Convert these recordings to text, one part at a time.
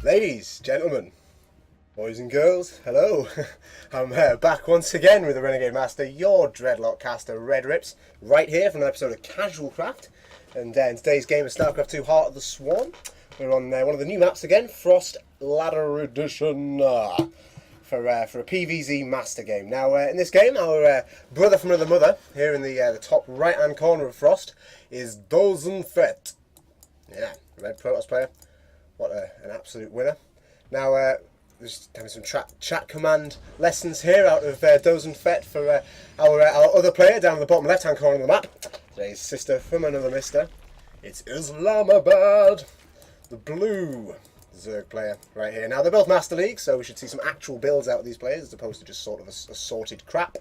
Ladies, gentlemen, boys and girls, hello. I'm back once again with the Renegade Master, your Dreadlock caster, RedRipz, right here from an episode of CasualCraft. And in today's game of StarCraft 2 Heart of the Swarm, we're on one of the new maps again, Frost Ladder Edition, for a PvZ Master game. Now, in this game, our brother from another mother, here in the top right-hand corner of Frost, is Dosenfett. Yeah, Red Protoss player. What an absolute winner. Now, just having some chat command lessons here out of Dosenfett for our other player down in the bottom left-hand corner of the map. Today's sister from another mister. It's Islamabad, the blue Zerg player right here. Now, they're both Master League, so we should see some actual builds out of these players as opposed to just sort of assorted crap.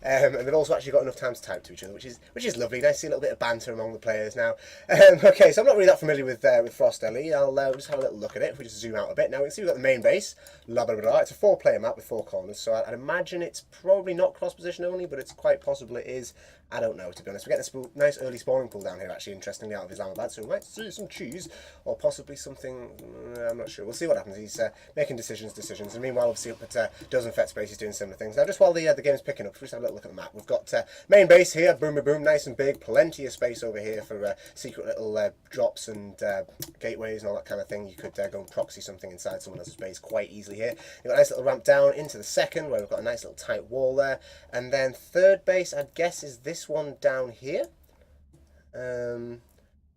And they've also actually got enough time to type to each other, which is lovely. Nice to see a little bit of banter among the players now. Okay, so I'm not really that familiar with Frost LE. I'll just have a little look at it. If we just zoom out a bit. Now we can see we've got the main base. Blah, blah, blah. It's a 4-player map with 4 corners, so I'd imagine it's probably not cross-position only, but it's quite possible it is. I don't know, to be honest. We're getting a nice early spawning pool down here, actually, interestingly, out of Islamabad, so we might see some Chiz, or possibly something, I'm not sure. We'll see what happens. He's making decisions, and meanwhile, obviously, up at Dosenfett's base, he's doing similar things. Now, just while the game's picking up, we'll just have a little look at the map. We've got main base here, boom, boom, boom, nice and big, plenty of space over here for secret little drops and gateways and all that kind of thing. You could go and proxy something inside someone else's base quite easily here. You've got a nice little ramp down into the second, where we've got a nice little tight wall there, and then third base, I'd guess, is this one down here. Either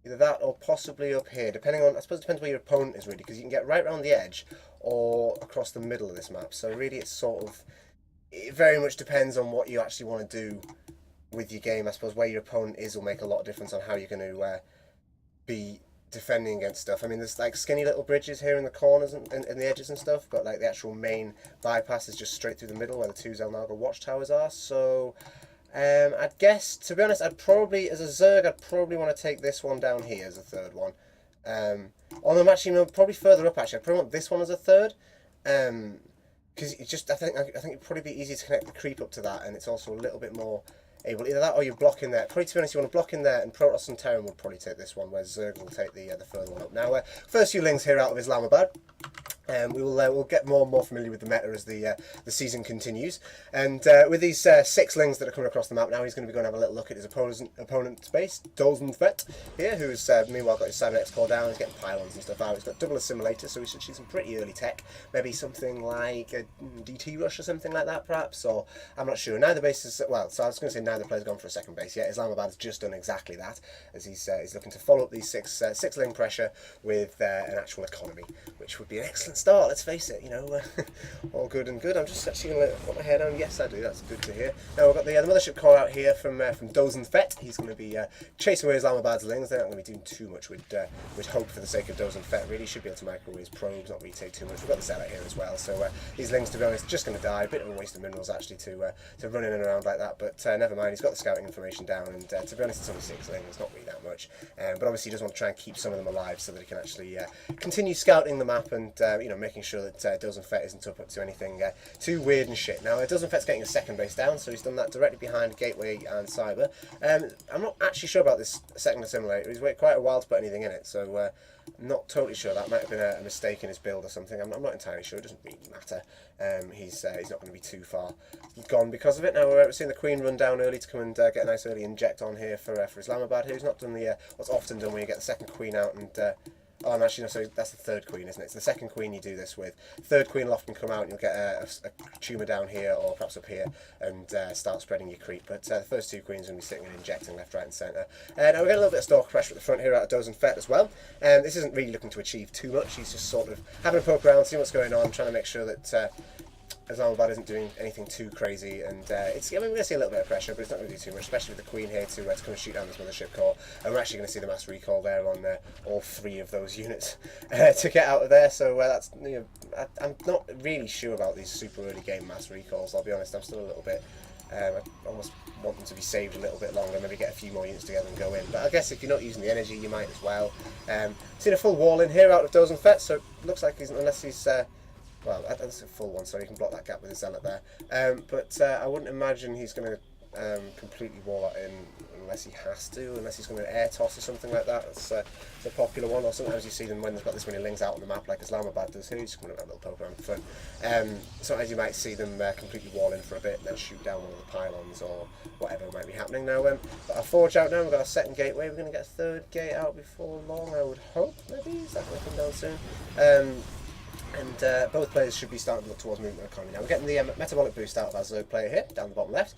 that or possibly up here, depending on, I suppose it depends where your opponent is really, because you can get right around the edge or across the middle of this map. So really it's sort of, it very much depends on what you actually want to do with your game. I suppose where your opponent is will make a lot of difference on how you're going to be defending against stuff. I mean, there's like skinny little bridges here in the corners and the edges and stuff, but like the actual main bypass is just straight through the middle where the 2 Zelnaga watchtowers are. So I'd guess, to be honest, I'd probably, as a Zerg, I'd probably want to take this one down here as a third one. Although I'm actually, no, probably further up actually, I'd probably want this one as a third. Because it just, I think it'd probably be easy to connect the creep up to that, and it's also a little bit more able, either that or you're blocking there. Probably, to be honest, you want to block in there, and Protoss and Terran will probably take this one, whereas Zerg will take the further one up. Now, first few lings here out of Islamabad. We'll get more and more familiar with the meta as the season continues. And with these 6 lings that are coming across the map now, he's going to be going to have a little look at his opponent's base, Dosenfett here, who's meanwhile got his 7X core down. He's getting pylons and stuff out. He's got double assimilator, so we should see some pretty early tech. Maybe something like a DT rush or something like that, perhaps. Or I'm not sure. Neither base is, well, so I was going to say neither player's gone for a second base yet. Islamabad's just done exactly that, as he's looking to follow up these 6 ling pressure with an actual economy, which would be an excellent start, let's face it, you know, all good and good. I'm just actually going to put my hair down. Yes, I do, that's good to hear. Now, we've got the mothership core out here from Dosenfett. He's going to be chasing away Islamabad's lings. They're not going to be doing too much with hope for the sake of Dosenfett. Really should be able to microwave his probes, not really take too much. We've got the Zealot here as well, so these lings, to be honest, just going to die. A bit of a waste of minerals, actually, to run in and around like that, but never mind. He's got the scouting information down, and to be honest, it's only 6 lings, not really that much. But obviously, he does want to try and keep some of them alive so that he can actually continue scouting the map and, you know, making sure that Dosenfett isn't up to anything too weird and shit. Now, Dosenfett's getting a second base down, so he's done that directly behind Gateway and Cyber. I'm not actually sure about this second assimilator. He's waited quite a while to put anything in it, so I'm not totally sure. That might have been a mistake in his build or something. I'm not entirely sure. It doesn't really matter. He's not going to be too far gone because of it. Now, we're seeing the Queen run down early to come and get a nice early inject on here for Islamabad, who's not done the what's often done when you get the second Queen out and oh, I'm actually, no, sorry, that's the third Queen, isn't it? It's the second Queen you do this with. Third Queen will often come out and you'll get a tumour down here or perhaps up here and start spreading your creep. But the first 2 Queens are going to be sitting and injecting left, right and centre. Now we've got a little bit of stalker pressure at the front here out of Dosenfett as well. This isn't really looking to achieve too much. He's just sort of having a poke around, seeing what's going on, trying to make sure that Islamabad isn't doing anything too crazy, and I mean, we're going to see a little bit of pressure, but it's not going to do too much, especially with the Queen here to come and shoot down this mothership core, and we're actually going to see the mass recall there on all 3 of those units to get out of there. So that's, you know, I'm not really sure about these super early game mass recalls. I'll be honest, I'm still a little bit. I almost want them to be saved a little bit longer, maybe get a few more units together and go in. But I guess if you're not using the energy, you might as well. Seen a full wall in here out of Dosenfett, so it looks like he's, unless he's well, that's a full one, so you can block that gap with his Zealot there. But I wouldn't imagine he's going to completely wall that in unless he has to, unless he's going to air toss or something like that. It's a popular one. Or sometimes you see them when they've got this many lings out on the map, like Islamabad does here. Just coming up a little poke around for fun. Sometimes you might see them completely wall in for a bit and then shoot down one of the pylons or whatever might be happening. Now, got our forge out now. We've got our second gateway. We're going to get a third gate out before long, I would hope. Maybe is that going to come down soon? And both players should be starting to look towards movement economy. Now we're getting the metabolic boost out of our Zerg player here, down the bottom left.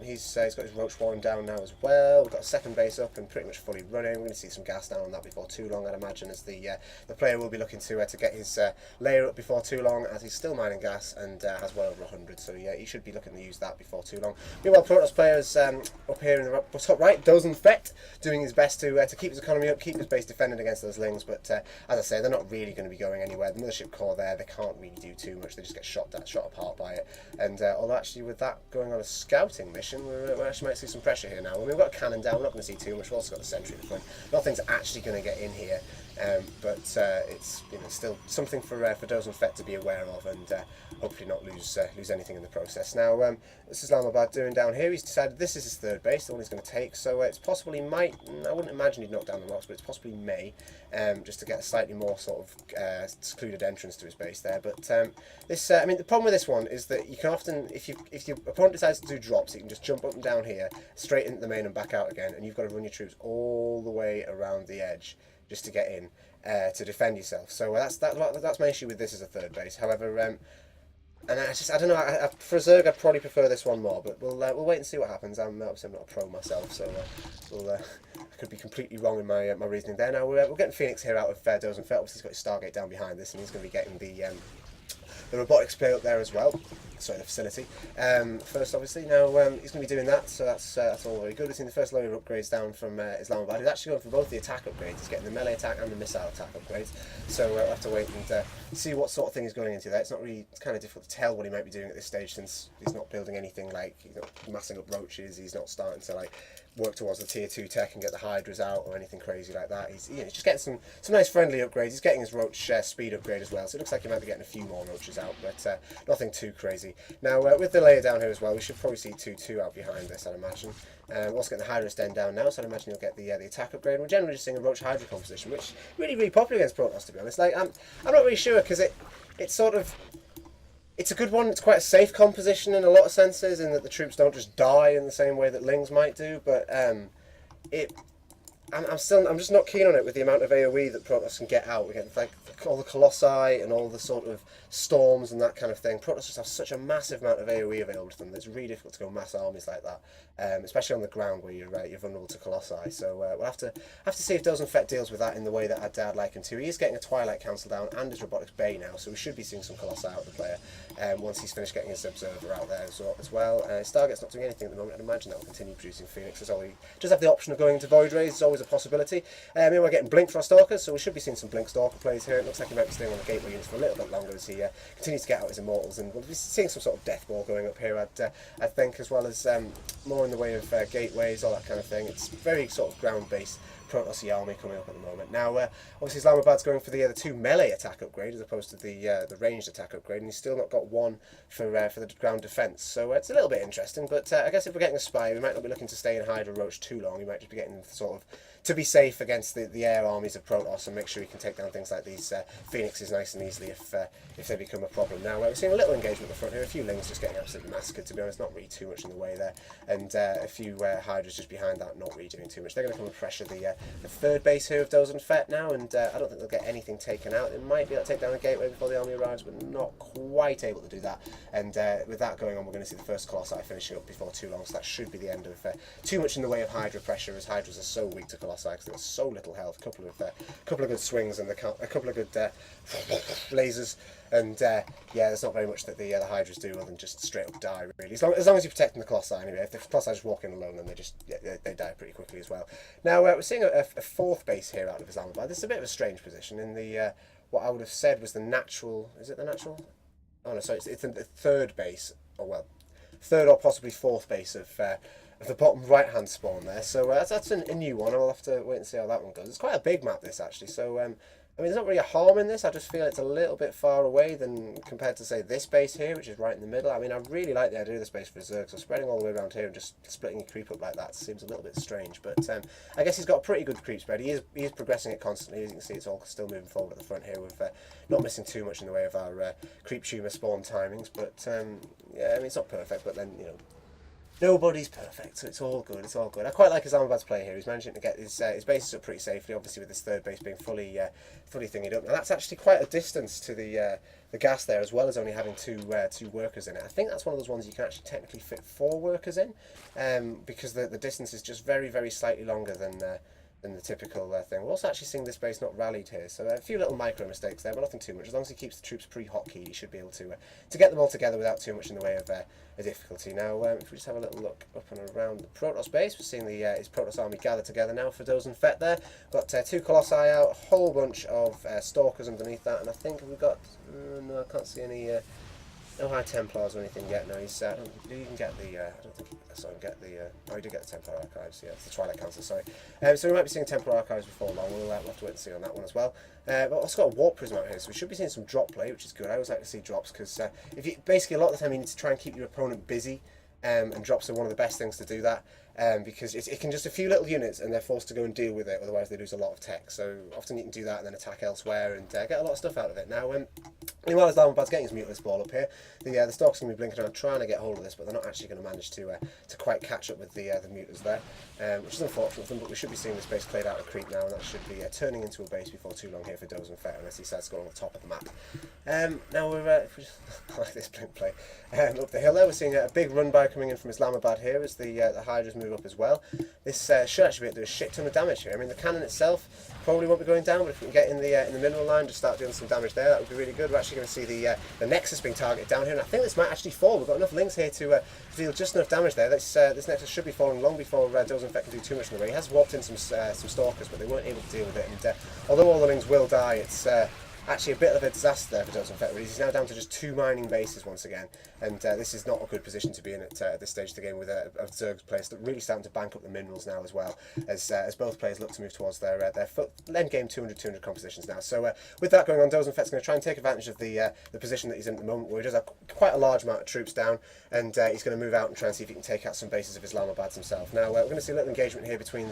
He's got his Roach Swarm down now as well. We've got a second base up and pretty much fully running. We're going to see some gas down on that before too long, I'd imagine, as the player will be looking to get his layer up before too long, as he's still mining gas and has well over 100. So yeah, he should be looking to use that before too long. Meanwhile, Protoss players up here in the top right, Dosenfett, doing his best to keep his economy up, keep his base defended against those lings. But as I say, they're not really going to be going anywhere. The mothership core there, they can't really do too much. They just get shot apart by it. And although actually with that going on a scouting mission, we actually might see some pressure here now. I mean, we've got a cannon down. We're not going to see too much. We've also got the sentry at the front. Nothing's actually going to get in here. But it's still something for Dosenfett to be aware of and hopefully not lose anything in the process. Now, this is Islamabad doing down here. He's decided this is his third base, the one he's going to take. So it's possible he might. I wouldn't imagine he'd knock down the rocks, but it's possibly may, just to get a slightly more sort of secluded entrance to his base there. But this, I mean, the problem with this one is that you can often, if your opponent decides to do drops, you can just jump up and down here, straight into the main and back out again, and you've got to run your troops all the way around the edge just to get in to defend yourself. So that's my issue with this as a third base. However, and I don't know. For a Zerg, I'd probably prefer this one more, but we'll wait and see what happens. Obviously I'm not a pro myself, so I could be completely wrong in my reasoning there. Now we're getting Phoenix here out of Dosenfett. Obviously he's got his Stargate down behind this, and he's going to be getting the robotics play up there as well. Sorry, the facility. First, obviously, now he's going to be doing that, so that's all very good. We've seen the first load of upgrades down from Islamabad. He's actually going for both the attack upgrades. He's getting the melee attack and the missile attack upgrades. So we'll have to wait and see what sort of thing he's going into there. It's kind of difficult to tell what he might be doing at this stage, since he's not building anything like he's not massing up roaches. He's not starting to work towards the tier 2 tech and get the Hydras out or anything crazy like that. He's just getting some nice friendly upgrades. He's getting his roach speed upgrade as well, so it looks like he might be getting a few more roaches out, but nothing too crazy. Now with the layer down here as well, we should probably see 2-2 out behind this, I'd imagine. We're also getting the Hydras den down now, so I'd imagine you'll get the attack upgrade. We're generally just seeing a roach Hydra composition, which is really popular against Protoss, to be honest. I'm not really sure, because it's sort of, it's a good one. It's quite a safe composition in a lot of senses, in that the troops don't just die in the same way that lings might do. But I'm just not keen on it with the amount of AOE that Protoss can get out. We get like all the Colossi and all the sort of storms and that kind of thing. Protoss just have such a massive amount of AOE available to them that it's really difficult to go mass armies like that, especially on the ground where you're vulnerable to Colossi. So we'll have to see if Dosenfett deals with that in the way that I'd like him to. He is getting a Twilight Council down and his Robotics Bay now, so we should be seeing some Colossi out of the player once he's finished getting his Observer out there as well. Stargate's not doing anything at the moment. I'd imagine that will continue producing Phoenix. He does have the option of going into Void Rays. It's always a possibility. Meanwhile, we're getting Blink for our Stalkers, so we should be seeing some Blink Stalker plays here. It looks like he might be staying on the Gateway units for a little bit longer as he continues to get out his Immortals, and we'll be seeing some sort of Death Ball going up here, I think, as well as more in the way of Gateways, all that kind of thing. It's very sort of ground-based Protoss army coming up at the moment. Now, obviously Islamabad's going for the 2 melee attack upgrade as opposed to the ranged attack upgrade, and he's still not got one for the ground defence. So it's a little bit interesting, but I guess if we're getting a spy, we might not be looking to stay in Hydra Roach too long. We might just be getting sort of to be safe against the air armies of Protoss and make sure we can take down things like these Phoenixes nice and easily if they become a problem. Now, we're seeing a little engagement at the front here, a few Lings just getting absolutely massacred, to be honest, not really too much in the way there, and a few Hydras just behind that, not really doing too much. They're going to come and pressure the third base here of Dosenfett now, and I don't think they'll get anything taken out. They might be able to take down a gateway before the army arrives, but not quite able to do that. And with that going on, we're going to see the first Colossi finishing up before too long, so that should be the end of too much in the way of Hydra pressure, as Hydras are so weak to Colossi because they've got so little health. A couple of good swings and a couple of good lasers, and yeah, there's not very much that the Hydras do other than just straight up die, really. As long as you're protecting the Colossi anyway. If the Colossi just walk in alone, then they die pretty quickly as well. Now we're seeing a fourth base here out of Islamabad. This is a bit of a strange position in the what I would have said was the natural. Is it the natural? Oh no, sorry, it's the third base, or well, third or possibly fourth base of the bottom right hand spawn there. So that's a new one. I'll have to wait and see how that one goes. It's quite a big map, this, actually. So I mean, there's not really a harm in this. I just feel it's a little bit far away than compared to, say, this base here, which is right in the middle. I mean, I really like the idea of this base for Zerg, so spreading all the way around here and just splitting your creep up like that seems a little bit strange. But I guess he's got a pretty good creep spread. He is progressing it constantly. As you can see, it's all still moving forward at the front here with not missing too much in the way of our creep tumor spawn timings. But yeah, I mean, it's not perfect, but then, you know, nobody's perfect, so it's all good. It's all good. I quite like Islamabad's play here. He's managing to get his bases up pretty safely. Obviously, with his third base being fully thingied up. Now that's actually quite a distance to the gas there, as well as only having two workers in it. I think that's one of those ones you can actually technically fit 4 workers in, because the distance is just very slightly longer than the typical thing. We're also actually seeing this base not rallied here, so a few little micro mistakes there, but nothing too much. As long as he keeps the troops pre-hotkeyed, he should be able to get them all together without too much in the way of a difficulty. Now, if we just have a little look up and around the Protoss base, we're seeing his Protoss army gather together now for Dosenfett there. Got 2 Colossi out, a whole bunch of Stalkers underneath that, and I think we've got, no, I can't see any, no High Templars or anything yet. No, he's, did he even get the, I don't think, oh, he did get the Templar Archives, yeah, it's the Twilight Council, sorry. So we might be seeing Templar Archives before long. We'll have to wait and see on that one as well. But also got a Warp Prism out here, so we should be seeing some drop play, which is good. I always like to see drops, because if you, basically a lot of the time you need to try and keep your opponent busy, and drops are one of the best things to do that. Because it can just a few little units and they're forced to go and deal with it, otherwise they lose a lot of tech. So often you can do that and then attack elsewhere and get a lot of stuff out of it. Now, meanwhile, Islamabad's getting his Mutalist ball up here, the Stalkers going to be blinking around trying to get hold of this, but they're not actually going to manage to quite catch up with the Mutants there, which is unfortunate for them, but we should be seeing this base played out of creep now, and that should be turning into a base before too long here for Dosenfett, unless he decides to go on the top of the map. Now we're, if we just, I like this blink play, up the hill there, we're seeing a big run by coming in from Islamabad here as the Hydras move up as well. This should actually be able to do a shit ton of damage here. I mean, the cannon itself probably won't be going down, but if we can get in the mineral line, just start doing some damage there, that would be really good. We're actually going to see the Nexus being targeted down here, and I think this might actually fall. We've got enough links here to deal just enough damage there. This Nexus should be falling long before Dosenfett can do too much in the way. He has warped in some Stalkers, but they weren't able to deal with it, and although all the links will die, it's actually a bit of a disaster there for Dosenfett. He's now down to just 2 mining bases once again, and this is not a good position to be in at this stage of the game, with a Zerg's place that really starting to bank up the minerals now as well, as both players look to move towards their end game 200 compositions now. So with that going on, Dosenfett's going to try and take advantage of the position that he's in at the moment, where he does have quite a large amount of troops down, and he's going to move out and try and see if he can take out some bases of Islamabad himself. Now we're going to see a little engagement here between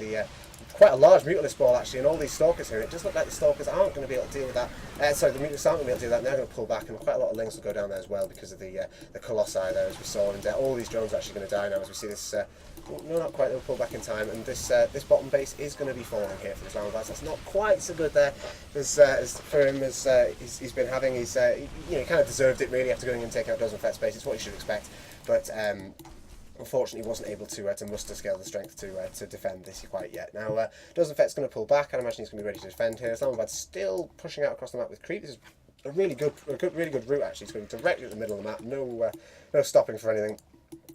quite a large Mutalist ball actually, and all these Stalkers here. It does look like the Stalkers aren't going to be able to deal with that. Sorry, the Mutants aren't going to be able to do that, and they're going to pull back, and quite a lot of links will go down there as well because of the Colossi there, as we saw, and all these drones are actually going to die now as we see this, no, not quite, they'll pull back in time, and this bottom base is going to be falling here for Islamabad. That's not quite so good there as for him as he's been having. He's he kind of deserved it really after going and taking out Dosenfett's base. It's what you should expect, but unfortunately, wasn't able to muster scale the strength to defend this quite yet. Now, Dosenfett's going to pull back. I imagine he's going to be ready to defend here. Islamabad's still pushing out across the map with creep. This is a really good route actually. It's going directly at the middle of the map. No stopping for anything.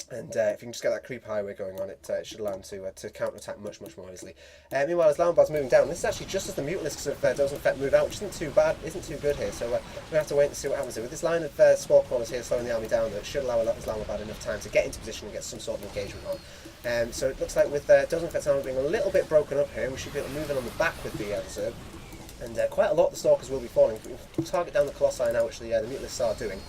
And if you can just get that creep highway going on, it should allow him to counter-attack much more easily. Meanwhile, as Islamabad's moving down, this is actually just as the Mutalisks of Dosenfett move out, which isn't too bad, isn't too good here. So we're going to have to wait and see what happens here. With this line of small corners here slowing the army down, it should allow Islamabad enough time to get into position and get some sort of engagement on. So it looks like with Dosenfett's army being a little bit broken up here, we should be able to move in on the back with the Zerg. And quite a lot of the Stalkers will be falling. We can target down the Colossi now, which the Mutalisks are doing.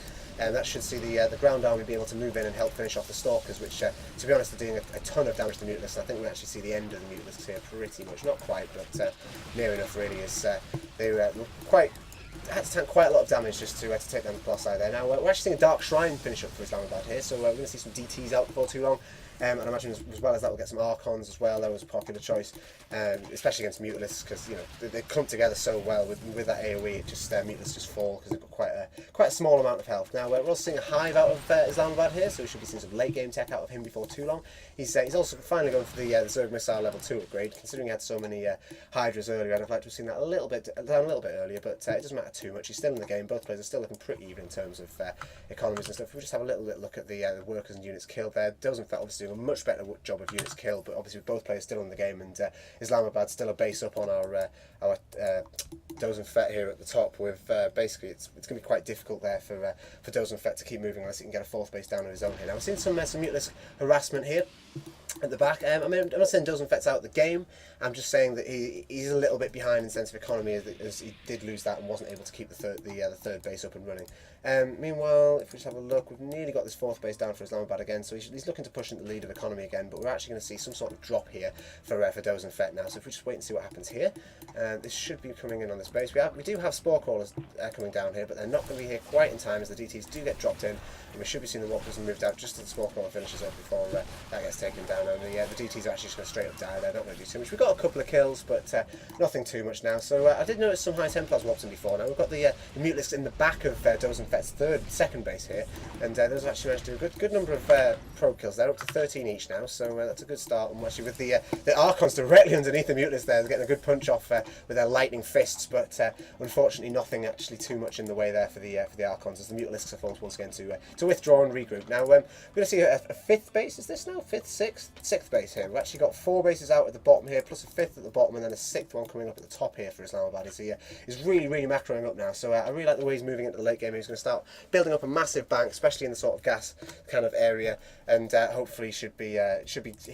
And that should see the ground army be able to move in and help finish off the Stalkers, which, to be honest, are doing a ton of damage to the Mutalisks. I think we actually see the end of the Mutalisks here pretty much. Not quite, but near enough, really, as they had to tank quite a lot of damage just to take down the Colossi there. Now, we're actually seeing a Dark Shrine finish up for Islamabad here, so we're going to see some DTs out before too long. And I imagine as well as that we'll get some Archons as well. That was a popular choice, especially against Mutalisks, because they clump together so well with that AoE. It just Mutalisks just fall because they've got quite a small amount of health. Now we're also seeing a Hive out of Islamabad here, so we should be seeing some late game tech out of him before too long. He's also finally going for the Zerg missile level 2 upgrade. Considering he had so many Hydras earlier, I'd have liked to have seen that down a little bit earlier, but it doesn't matter too much. He's still in the game. Both players are still looking pretty even in terms of economies and stuff. If we just have a little bit look at the workers and units killed there, Dosenfett obviously doing a much better job of units killed, but obviously with both players still in the game, and Islamabad still a base up on our Dosenfett here at the top. With basically it's going to be quite difficult there for Dosenfett to keep moving unless he can get a 4th base down on his own here. Now we're seeing some Mutalist harassment here. at the back. I mean, I'm not saying Dosenfett's out of the game. I'm just saying that he's a little bit behind in sense of economy, as he did lose that and wasn't able to keep the third base up and running. Meanwhile, if we just have a look, we've nearly got this fourth base down for Islamabad again, so he's looking to push into the lead of economy again, but we're actually going to see some sort of drop here for Dosenfett now, so if we just wait and see what happens here. This should be coming in on this base. We do have spore crawlers coming down here, but they're not going to be here quite in time as the DTs do get dropped in, and we should be seeing the walkers moved out just as the spore crawler finishes up before that gets taken down, and the DTs are actually just going to straight up die. They're not going to do too much. We've got a couple of kills, but nothing too much now. So I did notice some high Templars walked in before. Now we've got the Mutalisks in the back of Dosenfett's second base here, and those actually managed to do a good number of probe kills. They're up to 13 each now, so that's a good start. And actually with the Archons directly underneath the Mutalisks there, they're getting a good punch off with their lightning fists, but unfortunately nothing actually too much in the way there for the Archons, as the Mutalisks are forced once again to withdraw and regroup. Now we're going to see a fifth base. Is this now fifth, sixth base here? We've actually got 4 bases out at the bottom here, plus a fifth at the bottom, and then a 6th one coming up at the top here for Islamabad. He's really macroing up now, so I really like the way he's moving into the late game. He's going to start building up a massive bank, especially in the sort of gas kind of area, and hopefully should be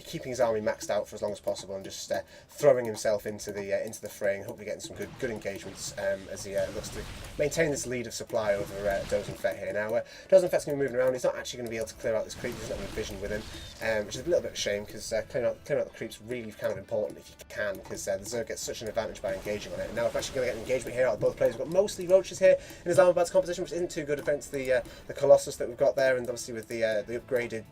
keeping his army maxed out for as long as possible, and just throwing himself into the fray, and hopefully getting some good engagements as he looks to maintain this lead of supply over Dosenfett here. Now Dosenfett's going to be moving around. He's not actually going to be able to clear out this creep. He doesn't have any vision with him, which is a little bit of a shame, because clearing out the creep's really kind of important if you can, because the Zerg gets such an advantage by engaging on it. And now we're actually going to get an engagement here out of both players. We've got mostly roaches here in Islamabad's composition, which isn't too good against the Colossus that we've got there, and obviously with the upgraded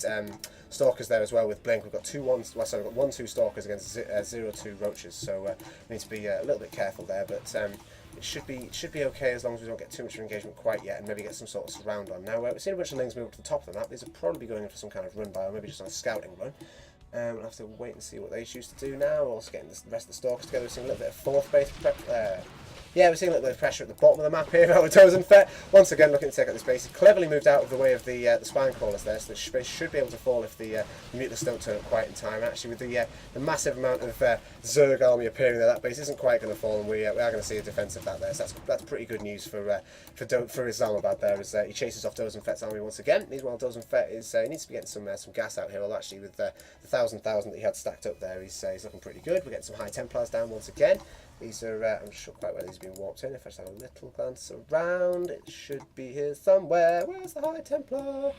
stalkers there as well with Blink. We've got 1-2 stalkers against 0-2 roaches, so we need to be a little bit careful there, but it should be okay as long as we don't get too much of engagement quite yet, and maybe get some sort of surround on. Now we've seen a bunch of lings move up to the top of the map. These are probably going in for some kind of run by, or maybe just on a scouting run. We'll have to wait and see what they choose to do now. Also getting the rest of the stalkers together. We're seeing a little bit of fourth base prep there. Yeah, we're seeing a little bit of pressure at the bottom of the map here out with Dosenfett. Once again, looking to take out this base. He cleverly moved out of the way of the spine crawlers there, so the space should be able to fall if the Mutalisks don't turn up quite in time. Actually, with the massive amount of Zerg army appearing there, that base isn't quite going to fall, and we are going to see a defense of that there. So that's pretty good news for Islamabad there, as he chases off Dosenfett's army once again. Meanwhile, Dosenfett he needs to be getting some gas out here. Well, actually, with the 1,000 that he had stacked up there, he's looking pretty good. We're getting some high Templars down once again. These are, I'm not sure quite where these have been warped in. If I just have a little glance around, it should be here somewhere. Where's the High Templar?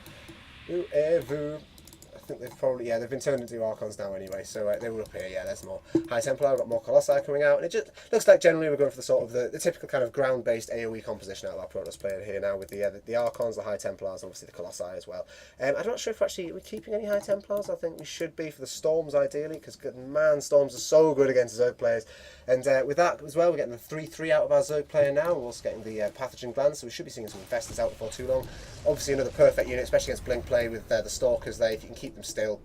Whoever. I think they've probably, they've been turned into Archons now anyway, so they were up here. Yeah, there's more High Templar. We've got more Colossi coming out, and it just looks like generally we're going for the sort of the typical kind of ground-based AoE composition out of our Protoss player here now, with the Archons, the High Templars, and obviously the Colossi as well. I'm not sure if we're keeping any High Templars. I think we should be for the Storms ideally, because man, Storms are so good against Zerg players. And with that as well, we're getting the 3-3 out of our Zerg player now. We're also getting the Pathogen Glands, so we should be seeing some Infestors out before too long. Obviously another perfect unit, especially against Blink play with the Stalkers there, if you can keep them still.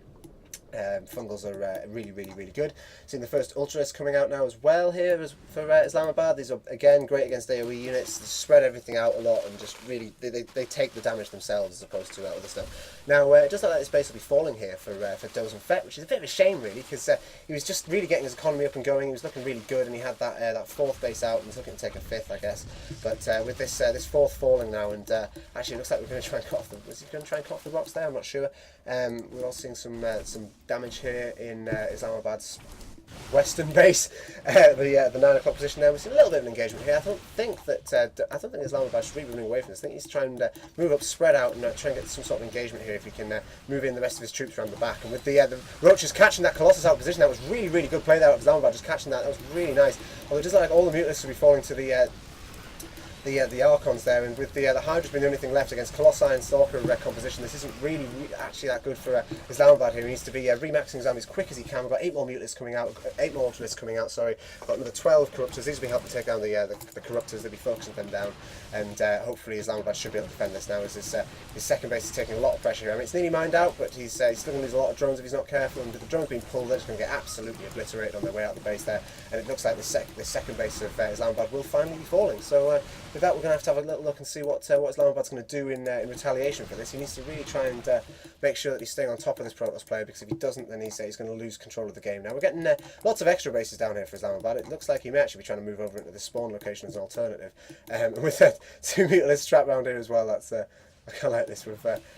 Fungals are really good. Seeing the first Ultralists coming out now as well here for Islamabad. These are again great against AoE units. They spread everything out a lot and just really they take the damage themselves as opposed to other stuff. Now it does look like this base will be falling here for Dosenfett, which is a bit of a shame really, because he was just really getting his economy up and going. He was looking really good, and he had that fourth base out, and he's looking to take a fifth, I guess. But with this fourth falling now, and actually it looks like we're going to try and cut off the. Was he going to try and cut off the rocks there? I'm not sure. We're also seeing some damage here in Islamabad's western base, the 9 o'clock position there. We've seen a little bit of an engagement here. I don't think Islamabad should be running away from this. I think he's trying to move up, spread out, and try and get some sort of engagement here if he can move in the rest of his troops around the back. And with the Roaches catching that Colossus out of position, that was really good play there of Islamabad, just catching that. That was really nice. Although it does look like all the Mutalisks will be falling to the Archons there, and with the Hydra's being the only thing left against Colossi and Stalker composition, this isn't really actually that good for Islamabad here. He needs to be remaxing his army as quick as he can. We've got 8 more Mutalisks coming out, 8 more Ultralists coming out, sorry. We've got another 12 Corruptors. These will be helping take down the Corruptors. They'll be focusing them down, and hopefully Islamabad should be able to defend this now, as his second base is taking a lot of pressure here. I mean, it's nearly mined out, but he's still going to lose a lot of drones if he's not careful, and with the drones being pulled, they're just going to get absolutely obliterated on their way out of the base there, and it looks like the second base of Islamabad will finally be falling. So with that, we're going to have a little look and see what Islamabad's going to do in retaliation for this. He needs to really try and make sure that he's staying on top of this Protoss player, because if he doesn't, then he's going to lose control of the game. Now we're getting lots of extra bases down here for Islamabad. It looks like he may actually be trying to move over into the spawn location as an alternative. And with 2 Mutalisks trapped around here as well, that's I kind of like this.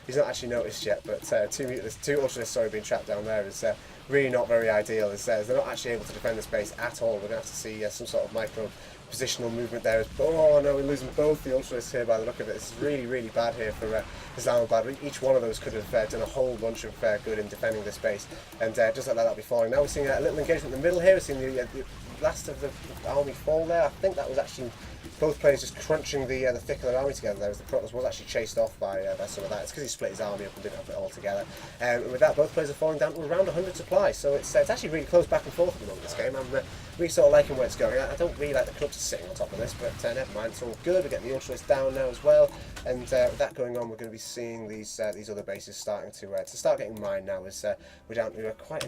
He's not actually noticed yet, but 2 Ultralists, being trapped down there is really not very ideal. As they're not actually able to defend the space at all. We're going to have to see some sort of micro positional movement there. Oh no, we're losing both the ultras here by the look of it. This is really, really bad here for Islamabad. Each one of those could have done a whole bunch of good in defending the space, and just like that be falling. Now we're seeing a little engagement in the middle here. We're seeing the last of the army fall there. I think that was actually both players just crunching the thick of their army together there, as the Protoss was actually chased off by some of that. It's because he split his army up and didn't have it all together. And with that, both players are falling down to around 100 supply, so it's actually really close back and forth at the moment, this game. I'm really sort of liking where it's going. I don't really like the Corruptors sitting on top of this, but never mind, it's all good. We're getting the Ultras down now as well, and with that going on, we're going to be seeing these other bases starting to start getting mined now, as we're down to quite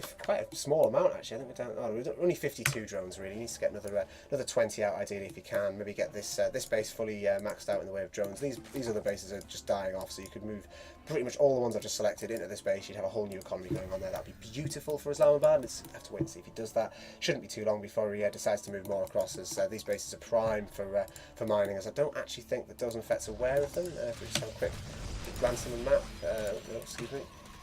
a small amount actually. I think we're only 52 drones really. He needs to get another 20 out ideally if you can. Maybe get this base fully maxed out in the way of drones. These other bases are just dying off, so you could move pretty much all the ones I've just selected into this base. You'd have a whole new economy going on there. That'd be beautiful for Islamabad. Let's have to wait and see if he does that. Shouldn't be too long before he decides to move more across, as these bases are prime for mining, as I don't actually think that Dosenfett's aware of them. If we just have a quick glance on the map, excuse me.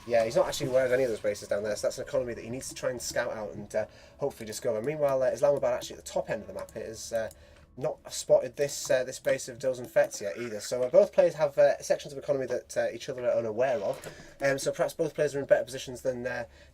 Yeah, he's not actually aware of any of those bases down there, so that's an economy that he needs to try and scout out and hopefully discover. Meanwhile, Islamabad actually at the top end of the map here is not spotted this base of Dosenfett yet either. So both players have sections of economy that each other are unaware of. So perhaps both players are in better positions than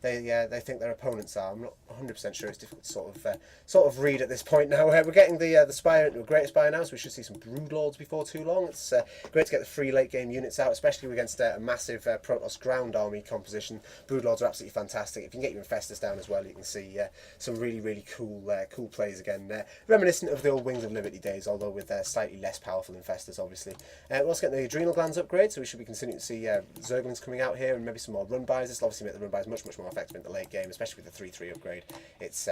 they think their opponents are. I'm not 100% sure. It's difficult to sort of read at this point now. We're getting the Spire into a great Spire now, so we should see some Broodlords before too long. It's great to get the free late game units out, especially against a massive Protoss ground army composition. Broodlords are absolutely fantastic. If you can get your Infestors down as well, you can see some really, really cool plays again. Reminiscent of the old Wings of Liberty days, although with slightly less powerful Infestors, obviously. We're also getting the Adrenal Glands upgrade, so we should be continuing to see Zerglings coming out here, and maybe some more run buys. This will obviously make the run buys much more effective in the late game, especially with the 3-3 upgrade. It's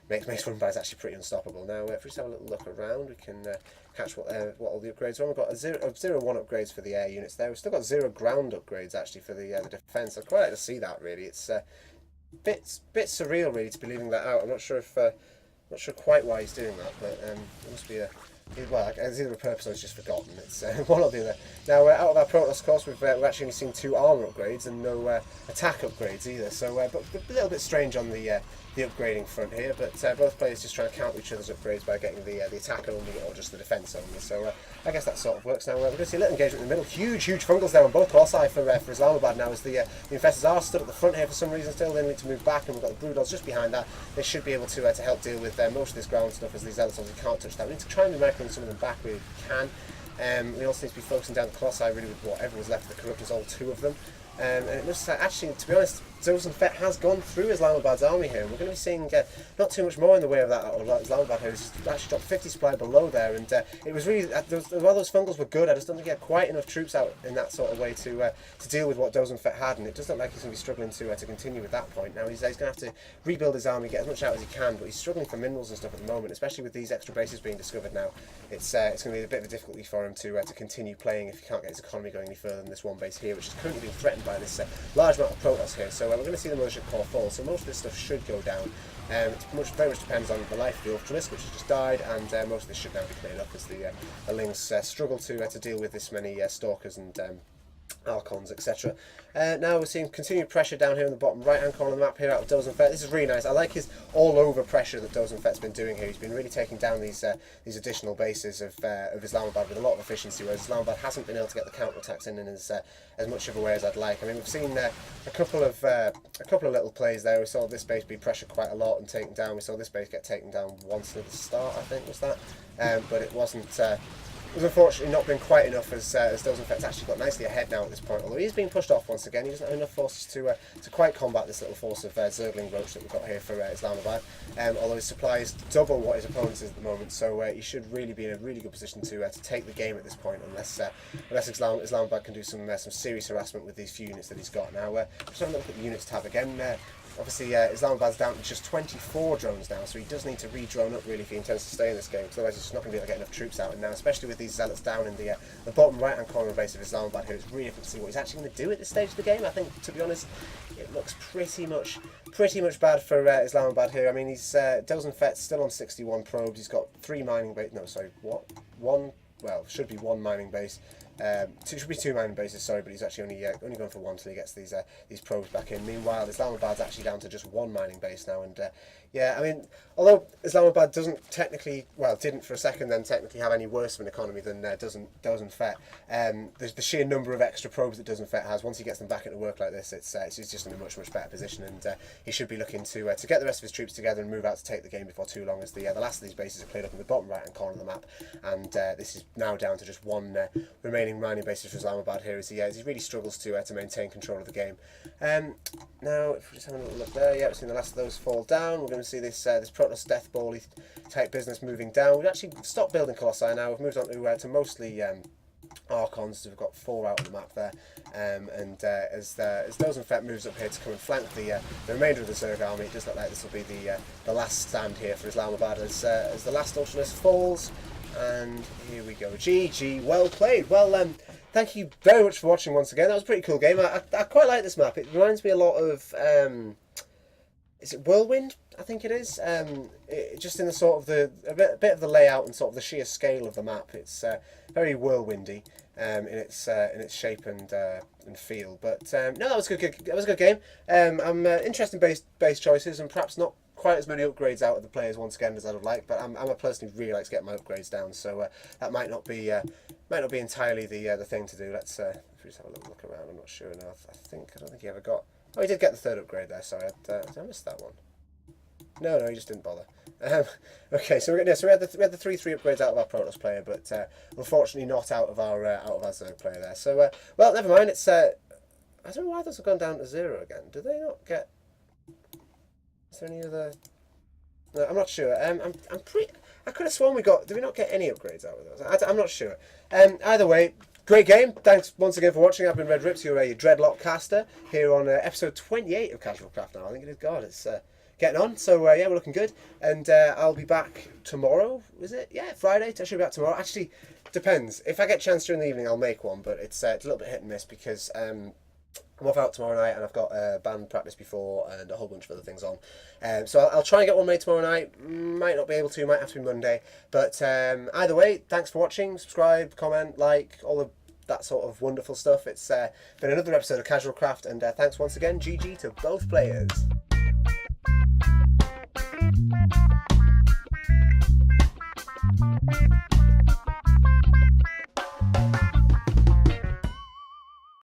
makes run buys actually pretty unstoppable. Now, if we just have a little look around, we can catch what all the upgrades are. We've got 0-1 upgrades for the air units there. We've still got 0 ground upgrades actually for the defence. I'd quite like to see that really. It's bit surreal really to be leaving that out. I'm not sure quite why he's doing that, but it must be well, it's either a purpose or it's just forgotten. It's one or the other. Now, out of our Protoss, of course, we've actually only seen 2 armour upgrades and no attack upgrades either. So, but a little bit strange on the upgrading front here. But both players just trying to counter each other's upgrades by getting the attack only or just the defence only. So I guess that sort of works. Now we're going to see a little engagement in the middle. Huge fungals there on both colossi for Islamabad now, as the Infestors are stood at the front here for some reason. Still, they need to move back, and we've got the Broodlords just behind that. They should be able to help deal with most of this ground stuff, as these Zealots obviously can't touch that. We need to try and be microing some of them back where we can. We also need to be focusing down the colossi really with whatever was left of the Corruptors, all 2 of them. And it looks like, actually, to be honest, Dosenfett has gone through Islamabad's army here, and we're going to be seeing not too much more in the way of that. Islamabad here has actually dropped 50 supply below there, and it was really, while those fungals were good, I just don't think he had quite enough troops out in that sort of way to deal with what Dosenfett had, and it does look like he's going to be struggling to continue with that point. Now he's going to have to rebuild his army, get as much out as he can, but he's struggling for minerals and stuff at the moment, especially with these extra bases being discovered now. It's going to be a bit of a difficulty for him to continue playing if he can't get his economy going any further than this one base here, which is currently being threatened by this large amount of Protoss here. So we're going to see the Mothership Core fall, so most of this stuff should go down. It very much depends on the life of the Ultralisk, which has just died, and most of this should now be cleared up as the Lings struggle to deal with this many Stalkers and Archons, etc. Now we're seeing continued pressure down here in the bottom right hand corner of the map here out of Dosenfett. This is really nice. I like his all over pressure that Dosenfett's been doing here. He's been really taking down these additional bases of Islamabad with a lot of efficiency, whereas Islamabad hasn't been able to get the counter attacks in as much of a way as I'd like. I mean, we've seen a couple of little plays there. We saw this base be pressured quite a lot and taken down. We saw this base get taken down once at the start, I think was that, but it wasn't. It was unfortunately not been quite enough, as Dosenfett's actually got nicely ahead now at this point, although he's being pushed off once again. He doesn't have enough forces to quite combat this little force of Zergling Roach that we've got here for Islamabad, although his supply is double what his opponent's is at the moment, so he should really be in a really good position to take the game at this point, unless Islamabad can do some serious harassment with these few units that he's got. Now, just having a look at the units tab again. Obviously, Islamabad's down to just 24 drones now, so he does need to re-drone up really if he intends to stay in this game, because otherwise he's just not going to be able to get enough troops out. And now, especially with these Zealots down in the bottom right-hand corner of base of Islamabad here, it's really difficult to see what he's actually going to do at this stage of the game. I think, to be honest, it looks pretty much bad for Islamabad here. I mean, he's Dosenfett's still on 61 probes. He's got 3 mining base. No, sorry, what? One. Well, should be 1 mining base. it should be 2 mining bases, sorry, but he's actually only going for 1 until he gets these probes back in. Meanwhile, Islamabad's actually down to just 1 mining base now, and yeah, I mean, although Islamabad didn't for a second then technically have any worse of an economy than Dosenfett, the sheer number of extra probes that Dosenfett has, once he gets them back into work like this, he's just in a much better position, and he should be looking to get the rest of his troops together and move out to take the game before too long, as the last of these bases are cleared up in the bottom right hand corner of the map, and this is now down to just 1 remaining mining bases for Islamabad here, as he really struggles to maintain control of the game. Now, if we just have a little look there, yeah, we've seen the last of those fall down. We're going to see this Protoss death ball type business moving down. We've actually stopped building Colossi now. We've moved on to mostly Archons. We've got 4 out on the map there, and as Dosenfett moves up here to come and flank the remainder of the Zerg army, it does look like this will be the last stand here for Islamabad as the last Ultranist falls. And here we go. GG, well played. Well, thank you very much for watching once again. That was a pretty cool game. I quite like this map. It reminds me a lot of is it Whirlwind? I think it is. Just in the sort of a bit of the layout and sort of the sheer scale of the map. It's very whirlwindy in its shape and feel. But no, that was a good game. I'm interested in base choices and perhaps not quite as many upgrades out of the players once again as I would like. But I'm personally really like to get my upgrades down, so that might not be entirely the thing to do. Let's if we just have a little look around. I'm not sure now. I don't think he ever got. Oh, he did get the 3rd upgrade there. Sorry, I missed that one. No, he just didn't bother. Okay, so we had the 3 upgrades out of our Protoss player, but unfortunately not out of our Zerg player there. So well, never mind. It's I don't know why those have gone down to 0 again. Do they not get? Is there any other? No, I'm not sure. I'm pretty. I could have sworn we got. Did we not get any upgrades out of those? I'm not sure. Either way. Great game. Thanks once again for watching. I've been RedRipz, your Dreadlock caster, here on episode 28 of CasualCraft now. I think it is. God, it's getting on. So, yeah, we're looking good. And I'll be back tomorrow, is it? Yeah, Friday. I should be back tomorrow. Actually, depends. If I get a chance during the evening, I'll make one. But it's a little bit hit and miss because I'm off out tomorrow night and I've got band practice before and a whole bunch of other things on. So I'll try and get one made tomorrow night. Might not be able to. Might have to be Monday. But either way, thanks for watching. Subscribe, comment, like, all that sort of wonderful stuff. It's been another episode of CasualCraft, and thanks once again. GG to both players.